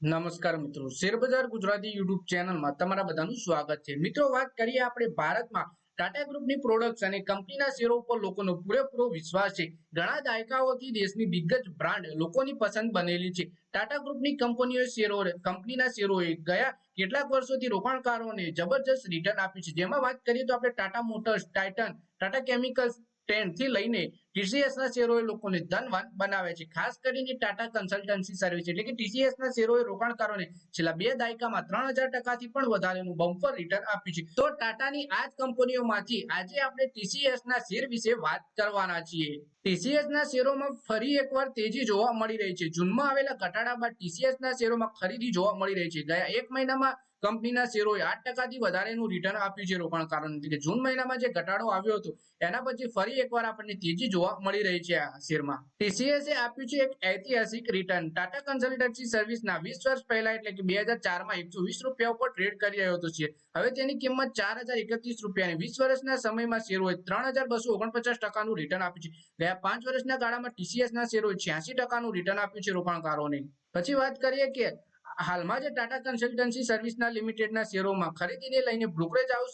નમસ્કાર મિત્રો, શેરબજાર ગુજરાતી યુટ્યુબ ચેનલમાં તમારા બધાનું સ્વાગત છે। મિત્રો, વાત કરીએ આપણે ભારતમાં ટાટા ગ્રુપની પ્રોડક્ટ્સ અને કંપનીના શેરો ઉપર લોકોનો પૂરેપૂરો વિશ્વાસ છે। ઘણા દાયકાઓથી દેશની દિગ્ગજ બ્રાન્ડ લોકોની પસંદ બનેલી છે। ટાટા ગ્રુપની કંપનીના શેરોએ ગયા કેટલાક વર્ષોથી રોકાણકારોને જબરજસ્ત રિટર્ન આપ્યું છે। જેમાં વાત કરીએ તો આપણે Tata motors, Titan, Tata chemicals થી લઈને ટીસીએસ ના શેરોએ લોકોને ધનવાન બનાવ્યા છે। ખાસ કરીને ટાટા કન્સલ્ટન્સી સર્વિસ એટલે કે ટીસીએસ ના શેરોએ રોકાણકારોને છેલ્લા 2 દાયકામાં 3000% પણ વધારેનું બમ્પર રિટર્ન આપ્યું છે। તો ટાટાની આ જ કંપનીઓમાંથી આજે આપણે ટીસીએસ ના શેર વિશે વાત કરવાના છીએ। ટીસીએસ ના શેરોમાં ફરી એકવાર તેજી જોવા મળી રહી છે। જૂનમાં આવેલા ઘટાડા બાદ ટીસીએસ ના શેરોમાં ખરીદી જોવા મળી રહી છે। ગયા એક મહિનામાં કંપનીના શેરોએ 8% થી વધારેનું રિટર્ન આપ્યું છે રોકાણકારોને। કે જૂન મહિનામાં જે ઘટાડો આવ્યો હતો એના પછી ફરી એકવાર આપણને તેજી જોવા મળી રહી છે આ શેરમાં। ટીસીએસ એ આપ્યું છે એક ઐતિહાસિક રિટર્ન। ટાટા કન્સલ્ટન્સી સર્વિસના 20 વર્ષ પહેલા એટલે કે 2004 માં 120 રૂપિયા ઉપર ટ્રેડ કરી રહ્યો હતો શેર। હવે તેની કિંમત 4031 રૂપિયા અને 20 વર્ષના સમયમાં શેરોએ 3249% નું રિટર્ન આપ્યું છે। ગયા 5 વર્ષના ગાળામાં ટીસીએસ ના શેરોએ 86% નું રિટર્ન આપ્યું છે રોકાણકારોને। પછી વાત કરીએ કે હાલમાં જે ટાટા કન્સલ્ટન્સી સર્વિસના લિમિટેડના શેરોમાં ખરીદીને લઈને બ્રોકરેજ હાઉસ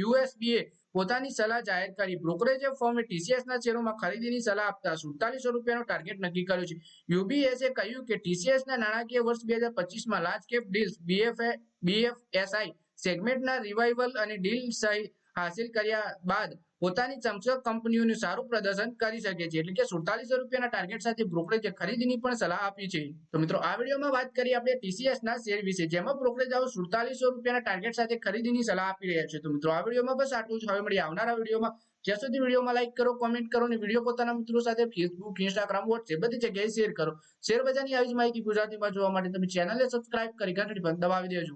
યુએસબીએ પોતાની સલાહ જાહેર કરી। બ્રોકરેજ ફર્મે ટીસીએસના શેરોમાં ખરીદીની સલાહ આપતા 4700 રૂપિયાનો ટાર્ગેટ નક્કી કર્યો છે। યુબીએસે કહ્યું કે ટીસીએસના નાણાકીય વર્ષ 2025માં લાર્જ કેપ ડીલ્સ બીએફએસઆઈ સેગમેન્ટના રિવાઇવલ અને ડીલ હાસિલ કર્યા બાદ પોતાની સમકક્ષ કંપનીઓનું સારું પ્રદર્શન કરી શકે છે। એટલે કે 4700 રૂપિયાના ટાર્ગેટ સાથે બ્રોકરેજે ખરીદીની પણ સલાહ આપી છે। તો મિત્રો, આ વિડીયોમાં વાત કરી આપણે ટીસીએસ ના શેર વિશે, જેમાં બ્રોકરેજ હાઉસ 4700 રૂપિયાના ટાર્ગેટ સાથે ખરીદીની સલાહ આપી રહ્યા છે। તો મિત્રો, આ વિડીયોમાં બસ આટલું જ। હવે મળીએ આવનારા વિડીયોમાં। જ્યાં સુધી વિડીયોમાં લાઈક કરો, કોમેન્ટ કરો અને વિડીયો પોતાના મિત્રો સાથે ફેસબુક, ઇન્સ્ટાગ્રામ, વોટ્સએપ બધી જગ્યાએ શેર કરો। શેર બજારની આવી જ માહિતી ગુજરાતીમાં જોવા માટે તમે ચેનલને સબસ્ક્રાઇબ કરી ઘંટડી પર દબાવી દેજો।